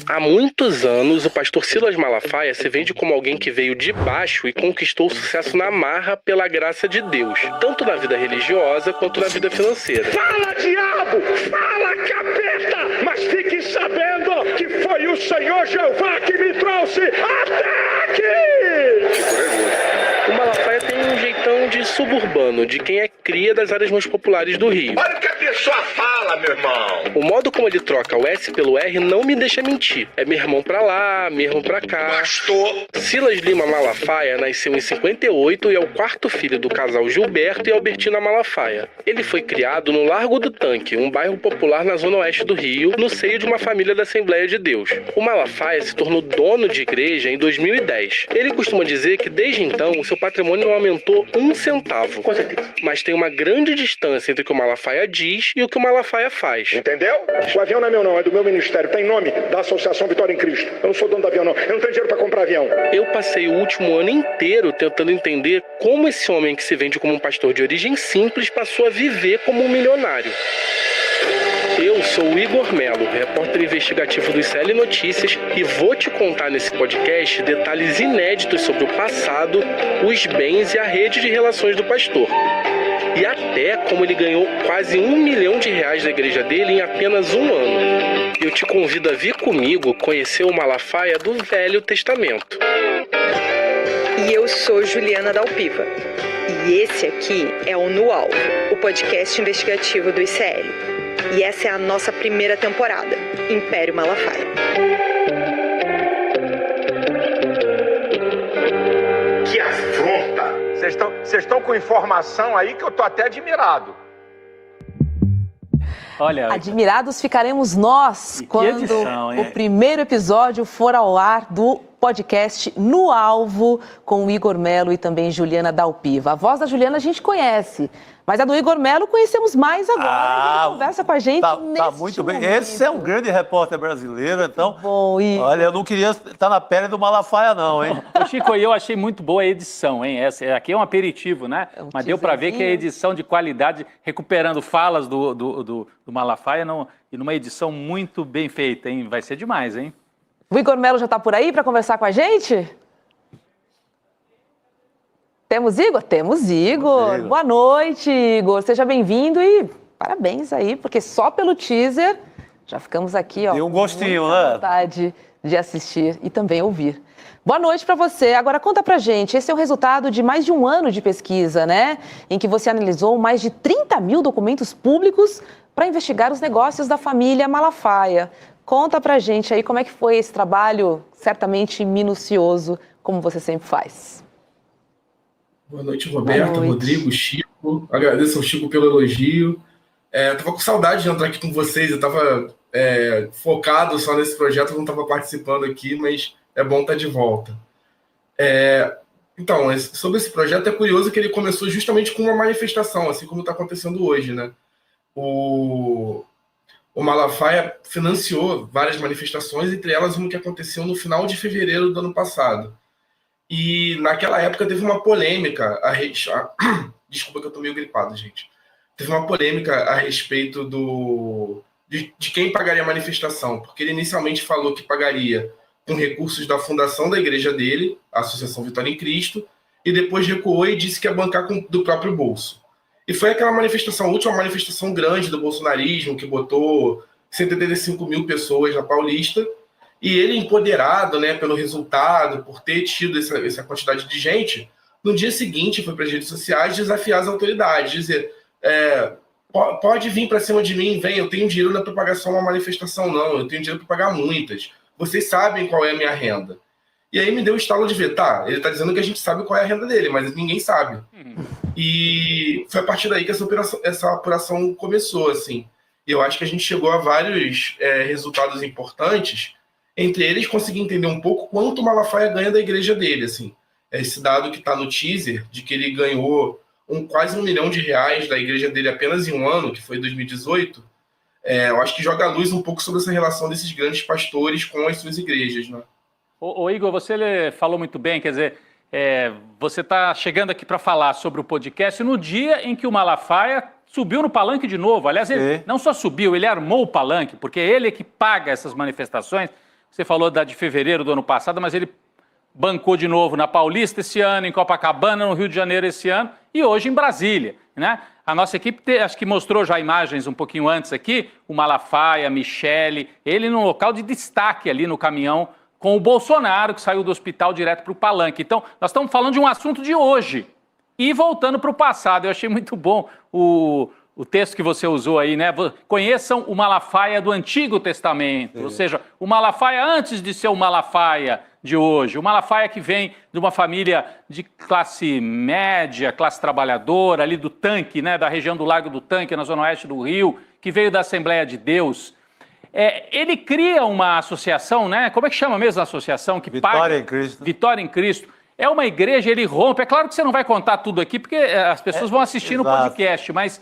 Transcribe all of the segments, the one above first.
Há muitos anos, o pastor Silas Malafaia se vende como alguém que veio de baixo e conquistou sucesso na marra pela graça de Deus, tanto na vida religiosa quanto na vida financeira. Fala, diabo! Fala, capeta! Mas fique sabendo que foi o Senhor Jeová que me trouxe até aqui! O Malafaia tem um jeitão de suburbano, de quem é cria das áreas mais populares do Rio. Olha o que a pessoa fala, meu irmão! O modo como ele troca o S pelo R não me deixa mentir. É meu irmão pra lá, meu irmão pra cá. Pastor! Silas Lima Malafaia nasceu em 58 e é o quarto filho do casal Gilberto e Albertina Malafaia. Ele foi criado no Largo do Tanque, um bairro popular na zona oeste do Rio, no seio de uma família da Assembleia de Deus. O Malafaia se tornou dono de igreja em 2010. Ele costuma dizer que desde então o seu patrimônio não aumentou um centavo. Com certeza. Mas tem uma grande distância entre o que o Malafaia diz e o que o Malafaia faz. Entendeu? O avião não é meu não, é do meu ministério. Tem nome da Associação Vitória em Cristo. Eu não sou dono do avião não. Eu não tenho dinheiro pra comprar avião. Eu passei o último ano inteiro tentando entender como esse homem que se vende como um pastor de origem simples passou a viver como um milionário. Eu sou o Igor Melo, repórter investigativo do ICL Notícias, e vou te contar nesse podcast detalhes inéditos sobre o passado, os bens e a rede de relações do pastor. E até como ele ganhou quase R$1 milhão da igreja dele em apenas um ano. Eu te convido a vir comigo conhecer o Malafaia do Velho Testamento. E eu sou Juliana Dalpiva. E esse aqui é o No Alvo, o podcast investigativo do ICL. E essa é a nossa primeira temporada, Império Malafaia. Que afronta! Vocês estão com informação aí que eu tô até admirado. Olha, admirados ficaremos nós quando edição, o primeiro episódio for ao ar do podcast No Alvo, com o Igor Melo e também Juliana Dalpiva. A voz da Juliana a gente conhece, mas a do Igor Melo conhecemos mais agora. Ele conversa com a gente tá muito bem. momento. Esse é um grande repórter brasileiro, então... Bom, Igor. Olha, eu não queria estar na pele do Malafaia, não, hein? Ô, Chico, eu achei muito boa a edição, hein? Aqui é um aperitivo, né? Mas deu para ver que é edição de qualidade, recuperando falas do Malafaia e numa edição muito bem feita, hein? Vai ser demais, hein? O Igor Melo já está por aí para conversar com a gente? Temos Igor? Temos Igor. Boa noite, Igor. Seja bem-vindo e parabéns aí, porque só pelo teaser já ficamos aqui, ó. Deu um gostinho, muita né? vontade de assistir e também ouvir. Boa noite para você. Agora conta pra gente, esse é o resultado de mais de um ano de pesquisa, né? Em que você analisou mais de 30 mil documentos públicos para investigar os negócios da família Malafaia. Conta pra gente aí como é que foi esse trabalho, certamente minucioso, como você sempre faz. Boa noite, Roberto, Rodrigo, Chico. Agradeço ao Chico pelo elogio. Tava com saudade de entrar aqui com vocês. Eu tava focado só nesse projeto, não estava participando aqui, mas é bom estar de volta. Então, sobre esse projeto, é curioso que ele começou justamente com uma manifestação, assim como está acontecendo hoje, né? O Malafaia financiou várias manifestações, entre elas uma que aconteceu no final de fevereiro do ano passado. E naquela época teve uma polêmica desculpa que eu tô meio gripado, gente. Teve uma polêmica a respeito de quem pagaria a manifestação, porque ele inicialmente falou que pagaria com recursos da fundação da igreja dele, a Associação Vitória em Cristo, e depois recuou e disse que ia bancar do próprio bolso. E foi aquela manifestação, a última manifestação grande do bolsonarismo, que botou 185 mil pessoas na Paulista, e ele, empoderado, né, pelo resultado, por ter tido essa quantidade de gente, no dia seguinte foi para as redes sociais desafiar as autoridades, dizer, pode vir para cima de mim, vem, eu tenho dinheiro, não é para pagar só uma manifestação, não, eu tenho dinheiro para pagar muitas. Vocês sabem qual é a minha renda. E aí me deu o estalo de ver, ele está dizendo que a gente sabe qual é a renda dele, mas ninguém sabe. E foi a partir daí que essa apuração começou, assim. E eu acho que a gente chegou a vários resultados importantes, entre eles conseguir entender um pouco quanto o Malafaia ganha da igreja dele, assim. Esse dado que está no teaser, de que ele ganhou quase R$1 milhão da igreja dele apenas em um ano, que foi 2018, eu acho que joga a luz um pouco sobre essa relação desses grandes pastores com as suas igrejas, né? Ô Igor, você falou muito bem, quer dizer, você está chegando aqui para falar sobre o podcast no dia em que o Malafaia subiu no palanque de novo. Aliás, ele não só subiu, ele armou o palanque, porque é ele que paga essas manifestações. Você falou da de fevereiro do ano passado, mas ele bancou de novo na Paulista esse ano, em Copacabana, no Rio de Janeiro esse ano, e hoje em Brasília, né? A nossa equipe, acho que mostrou já imagens um pouquinho antes aqui, o Malafaia, a Michele, ele no local de destaque ali no caminhão, com o Bolsonaro, que saiu do hospital direto para o palanque. Então, nós estamos falando de um assunto de hoje. E voltando para o passado, eu achei muito bom o texto que você usou aí, né? Conheçam o Malafaia do Antigo Testamento, ou seja, o Malafaia antes de ser o Malafaia de hoje, o Malafaia que vem de uma família de classe média, classe trabalhadora, ali do Tanque, né? Da região do Lago do Tanque, na zona oeste do Rio, que veio da Assembleia de Deus. Ele cria uma associação, né? Como é que chama mesmo a associação? Que Vitória paga... em Cristo. Vitória em Cristo. É uma igreja, ele rompe. É claro que você não vai contar tudo aqui, porque as pessoas vão assistir no podcast, mas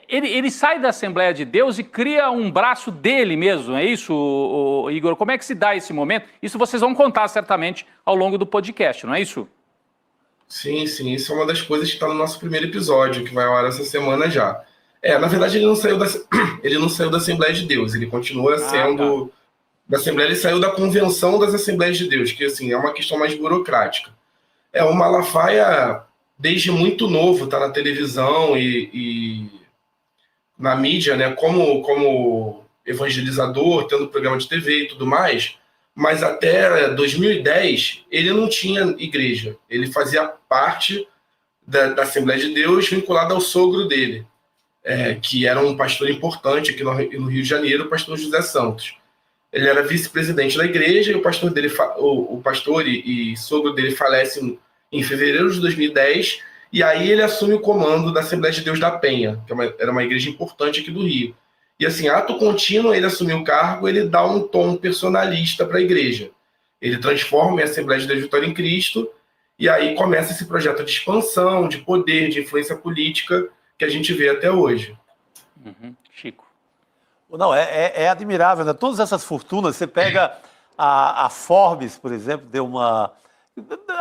ele sai da Assembleia de Deus e cria um braço dele mesmo, é isso, Igor? Como é que se dá esse momento? Isso vocês vão contar certamente ao longo do podcast, não é isso? Sim, isso é uma das coisas que está no nosso primeiro episódio, que vai ao ar essa semana já. Na verdade, ele não saiu da Assembleia de Deus, ele continua sendo da Assembleia, ele saiu da Convenção das Assembleias de Deus, que assim, é uma questão mais burocrática. O Malafaia, desde muito novo, está na televisão e na mídia, né, como evangelizador, tendo programa de TV e tudo mais, mas até 2010 ele não tinha igreja, ele fazia parte da Assembleia de Deus vinculado ao sogro dele, que era um pastor importante aqui no Rio de Janeiro, o pastor José Santos. Ele era vice-presidente da igreja e o pastor dele, o pastor e sogro dele falecem em fevereiro de 2010, e aí ele assume o comando da Assembleia de Deus da Penha, que era uma igreja importante aqui do Rio. E assim, ato contínuo, ele assumiu o cargo, ele dá um tom personalista para a igreja. Ele transforma a Assembleia de Deus Vitória em Cristo, e aí começa esse projeto de expansão, de poder, de influência política que a gente vê até hoje. Chico. Não, é admirável, né? Todas essas fortunas, você pega a Forbes, por exemplo,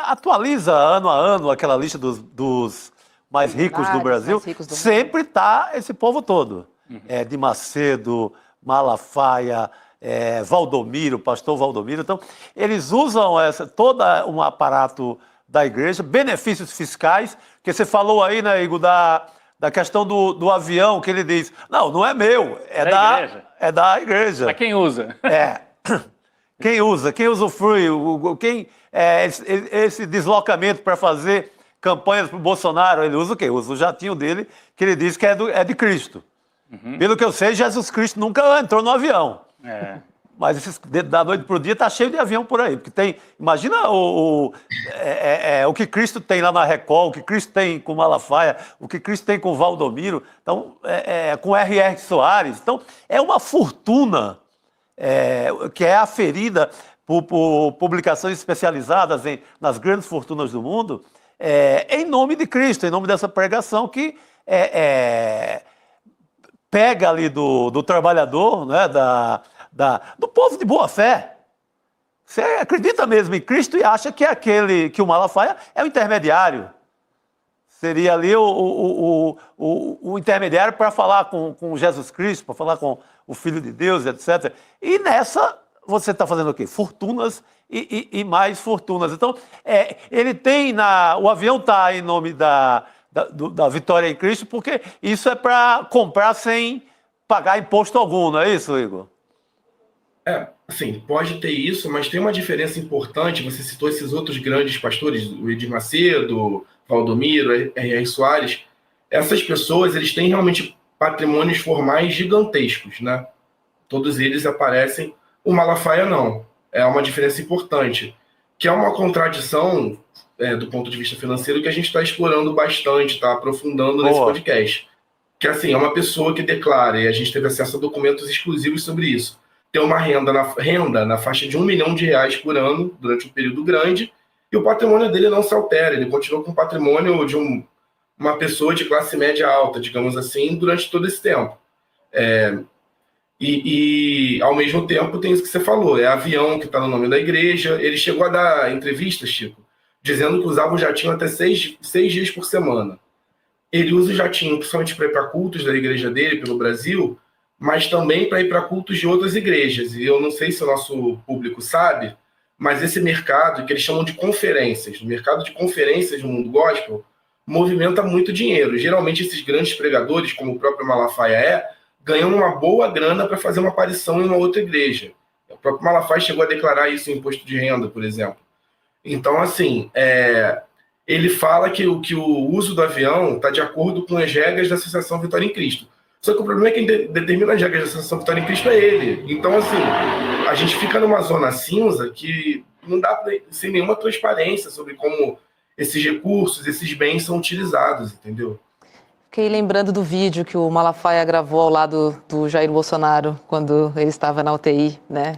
atualiza ano a ano aquela lista dos mais ricos do Brasil, sempre está esse povo todo. De Macedo, Malafaia, Valdomiro, pastor Valdomiro. Então, eles usam todo um aparato da igreja, benefícios fiscais, que você falou aí, né, Igor, da questão do avião, que ele diz, não é meu, é da igreja. Mas quem usa? Quem usufrui, esse deslocamento para fazer campanhas para o Bolsonaro, ele usa o quê? Usa o jatinho dele, que ele diz que é de Cristo. Pelo que eu sei, Jesus Cristo nunca entrou no avião. Mas da noite para o dia está cheio de avião por aí. Porque imagina o que Cristo tem lá na Record, o que Cristo tem com Malafaia, o que Cristo tem com Valdomiro, então, com R.R. Soares. Então, é uma fortuna que é aferida por publicações especializadas nas grandes fortunas do mundo, em nome de Cristo, em nome dessa pregação que pega ali do trabalhador, né, do povo de boa fé. Você acredita mesmo em Cristo e acha que que o Malafaia é o intermediário. Seria ali o intermediário para falar com Jesus Cristo, para falar com o Filho de Deus, etc. E nessa, você está fazendo o quê? Fortunas e mais fortunas. Então, ele tem o avião está em nome da Vitória em Cristo, porque isso é para comprar sem pagar imposto algum, não é isso, Igor? Assim, pode ter isso, mas tem uma diferença importante. Você citou esses outros grandes pastores, o Edir Macedo, Valdomiro, R.R. Soares. Essas pessoas, eles têm realmente patrimônios formais gigantescos, né? Todos eles aparecem. O Malafaia não. É uma diferença importante, que é uma contradição do ponto de vista financeiro que a gente está explorando bastante, está aprofundando nesse podcast. Que assim, é uma pessoa que declara, e a gente teve acesso a documentos exclusivos sobre isso, tem uma renda na faixa de R$1 milhão por ano, durante um período grande, e o patrimônio dele não se altera, ele continua com o patrimônio de uma pessoa de classe média alta, digamos assim, durante todo esse tempo. E ao mesmo tempo, tem isso que você falou, avião que está no nome da igreja. Ele chegou a dar entrevistas, Chico, dizendo que usava o jatinho até seis dias por semana. ele usa o jatinho principalmente para ir para cultos da igreja dele pelo Brasil, mas também para ir para cultos de outras igrejas. E eu não sei se o nosso público sabe, mas esse mercado, que eles chamam de conferências, o mercado de conferências no mundo gospel, movimenta muito dinheiro. Geralmente esses grandes pregadores, como o próprio Malafaia ganham uma boa grana para fazer uma aparição em uma outra igreja. O próprio Malafaia chegou a declarar isso em imposto de renda, por exemplo. Então, assim, ele fala que o uso do avião está de acordo com as regras da Associação Vitória em Cristo. Só que o problema é que quem determina as regras da Associação Vitória em Cristo é ele. Então, assim, a gente fica numa zona cinza que não dá sem nenhuma transparência sobre como esses recursos, esses bens são utilizados, entendeu? Fiquei lembrando do vídeo que o Malafaia gravou ao lado do Jair Bolsonaro, quando ele estava na UTI, né?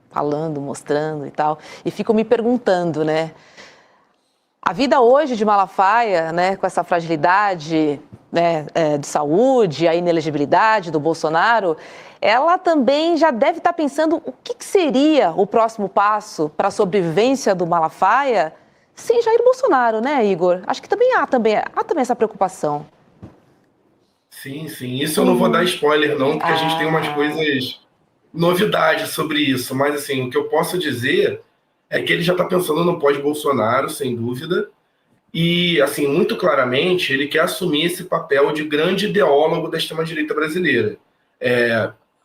Falando, mostrando e tal. E fico me perguntando, né? A vida hoje de Malafaia, né, com essa fragilidade, né, de saúde, a inelegibilidade do Bolsonaro, ela também já deve estar pensando o que seria o próximo passo para a sobrevivência do Malafaia sem Jair Bolsonaro, né, Igor? Acho que há também essa preocupação. Sim, sim. Isso eu não vou dar spoiler, não, porque a gente tem umas coisas, novidades sobre isso. Mas, assim, o que eu posso dizer é que ele já está pensando no pós-Bolsonaro, sem dúvida. E, assim, muito claramente, ele quer assumir esse papel de grande ideólogo da extrema-direita brasileira.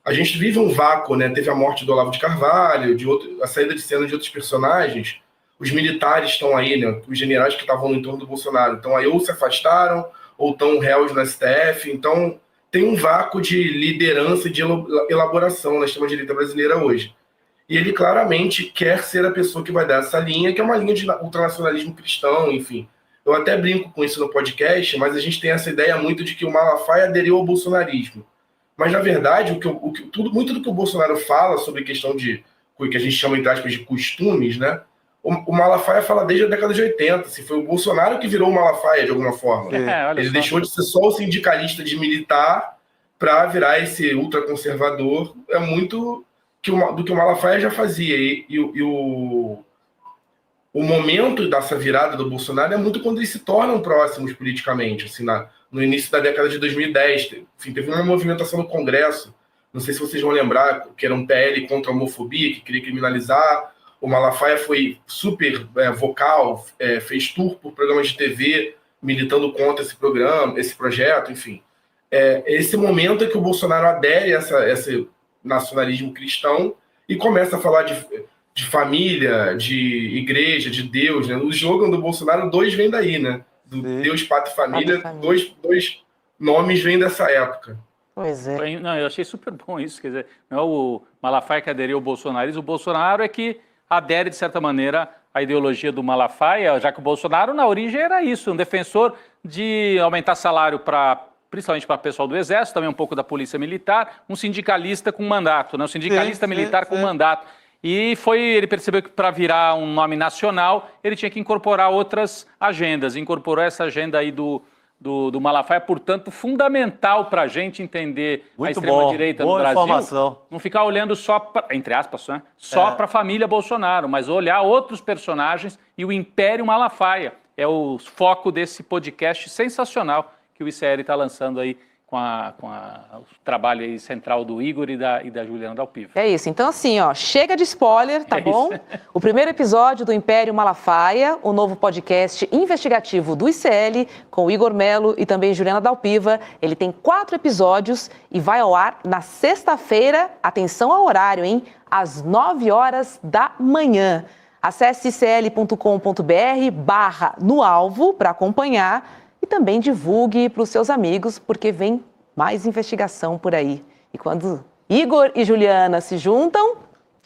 A gente vive um vácuo, né? Teve a morte do Olavo de Carvalho, a saída de cena de outros personagens. Os militares estão aí, né? Os generais que estavam no entorno do Bolsonaro estão aí, ou se afastaram, ou estão réus no STF. Então, tem um vácuo de liderança e de elaboração na extrema-direita brasileira hoje. E ele claramente quer ser a pessoa que vai dar essa linha, que é uma linha de ultranacionalismo cristão, enfim. Eu até brinco com isso no podcast, mas a gente tem essa ideia muito de que o Malafaia aderiu ao bolsonarismo. Mas, na verdade, muito do que o Bolsonaro fala sobre questão de, o que a gente chama, entre aspas, de costumes, né? O Malafaia fala desde a década de 80. Assim, foi o Bolsonaro que virou o Malafaia, de alguma forma. Ele deixou de ser só o sindicalista de militar para virar esse ultraconservador. É muito do que o Malafaia já fazia. O momento dessa virada do Bolsonaro é muito quando eles se tornam próximos politicamente. Assim, no início da década de 2010, enfim, teve uma movimentação no Congresso, não sei se vocês vão lembrar, que era um PL contra a homofobia, que queria criminalizar. O Malafaia foi super vocal, fez tour por programas de TV, militando contra esse projeto, enfim. Esse momento é que o Bolsonaro adere a esse nacionalismo cristão e começa a falar de família, de igreja, de Deus, né? O slogan do Bolsonaro, 2 vem daí, né? Do Deus, Pátria e Família, dois nomes vêm dessa época. Pois é. Não, eu achei super bom isso, quer dizer, não é o Malafaia que aderiu ao bolsonarismo, o Bolsonaro é que adere, de certa maneira, à ideologia do Malafaia, já que o Bolsonaro, na origem, era isso, um defensor de aumentar salário principalmente para o pessoal do Exército, também um pouco da Polícia Militar, um sindicalista com mandato, né? Um sindicalista militar com mandato. E ele percebeu que para virar um nome nacional, ele tinha que incorporar outras agendas. Incorporou essa agenda aí do Malafaia, portanto, fundamental para a gente entender a extrema-direita no Brasil. Informação. Não ficar olhando só, entre aspas, né? Só para a família Bolsonaro, mas olhar outros personagens e o Império Malafaia. É o foco desse podcast sensacional que o ICL está lançando aí com o trabalho aí central do Igor e da Juliana Dalpiva. É isso. Então, assim, chega de spoiler, tá bom? Isso. O primeiro episódio do Império Malafaia, o novo podcast investigativo do ICL, com o Igor Melo e também Juliana Dalpiva. Ele tem 4 episódios e vai ao ar na sexta-feira, atenção ao horário, hein? Às 9 horas da manhã. Acesse icl.com.br/noalvo para acompanhar. E também divulgue para os seus amigos, porque vem mais investigação por aí. E quando Igor e Juliana se juntam,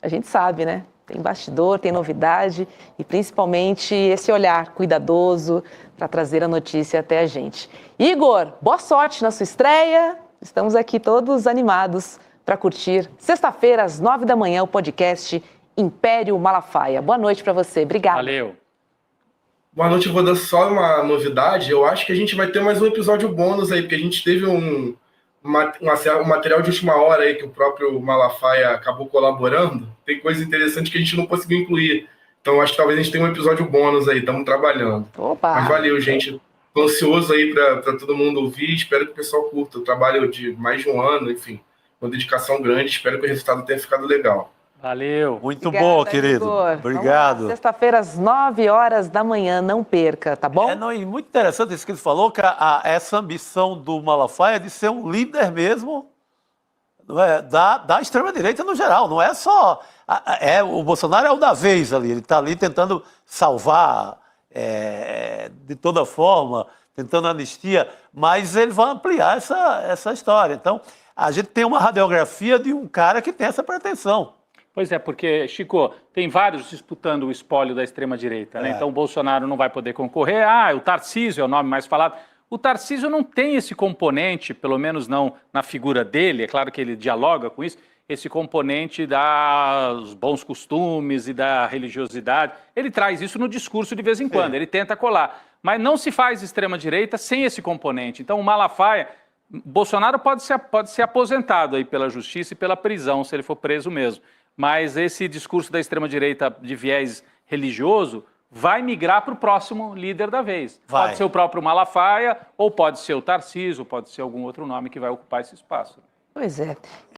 a gente sabe, né? Tem bastidor, tem novidade e principalmente esse olhar cuidadoso para trazer a notícia até a gente. Igor, boa sorte na sua estreia. Estamos aqui todos animados para curtir sexta-feira às 9 da manhã o podcast Império Malafaia. Boa noite para você. Obrigada. Valeu. Boa noite, eu vou dar só uma novidade. Eu acho que a gente vai ter mais um episódio bônus aí, porque a gente teve um material de última hora aí que o próprio Malafaia acabou colaborando. Tem coisa interessante que a gente não conseguiu incluir. Então, acho que talvez a gente tenha um episódio bônus aí, estamos trabalhando. Opa! Mas valeu, gente. Tô ansioso aí para todo mundo ouvir, espero que o pessoal curta. Eu trabalho de mais de um ano, enfim, com dedicação grande, espero que o resultado tenha ficado legal. Valeu. Muito Obrigada, bom, querido. Igor. Obrigado. Sexta-feira, às 9h da manhã, não perca, tá bom? E muito interessante isso que ele falou, que essa ambição do Malafaia é de ser um líder mesmo, não é, da extrema-direita no geral. Não é só... o Bolsonaro é o da vez ali, ele está ali tentando salvar de toda forma, tentando anistia, mas ele vai ampliar essa história. Então, a gente tem uma radiografia de um cara que tem essa pretensão. Pois é, porque, Chico, tem vários disputando o espólio da extrema-direita, né? Então o Bolsonaro não vai poder concorrer. O Tarcísio é o nome mais falado. O Tarcísio não tem esse componente, pelo menos não na figura dele, é claro que ele dialoga com isso, esse componente dos bons costumes e da religiosidade. Ele traz isso no discurso de vez em quando, ele tenta colar. Mas não se faz extrema-direita sem esse componente. Então o Malafaia... Bolsonaro pode ser aposentado aí pela justiça e pela prisão, se ele for preso mesmo. Mas esse discurso da extrema-direita de viés religioso vai migrar para o próximo líder da vez. Vai. Pode ser o próprio Malafaia, ou pode ser o Tarcísio, ou pode ser algum outro nome que vai ocupar esse espaço. Pois é.